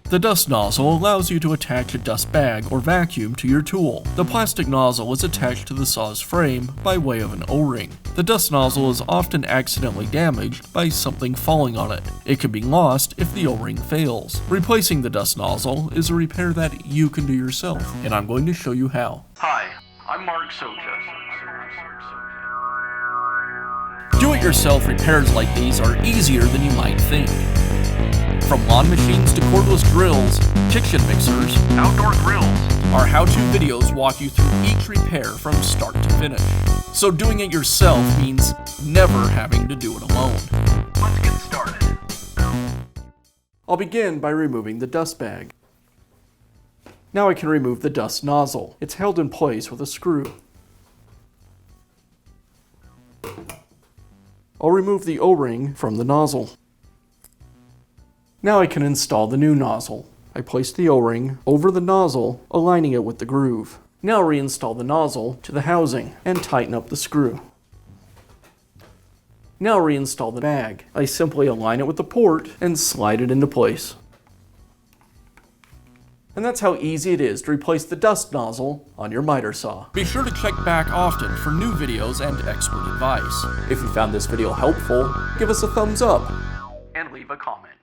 The dust nozzle allows you to attach a dust bag or vacuum to your tool. The plastic nozzle is attached to the saw's frame by way of an O-ring. The dust nozzle is often accidentally damaged by something falling on it. It can be lost if the O-ring fails. Replacing the dust nozzle is a repair that you can do yourself, and I'm going to show you how. Hi, I'm Mark Socha. Do-it-yourself repairs like these are easier than you might think. From lawn machines to cordless drills, kitchen mixers, Outdoor grills. our how-to videos walk you through each repair from start to finish. So doing it yourself means never having to do it alone. Let's get started. I'll begin by removing the dust bag. Now I can remove the dust nozzle. It's held in place with a screw. I'll remove the O-ring from the nozzle. Now I can install the new nozzle. I place the O-ring over the nozzle, aligning it with the groove. Now reinstall the nozzle to the housing and tighten up the screw. Now reinstall the bag. I simply align it with the port and slide it into place. And that's how easy it is to replace the dust nozzle on your miter saw. Be sure to check back often for new videos and expert advice. If you found this video helpful, give us a thumbs up And leave a comment.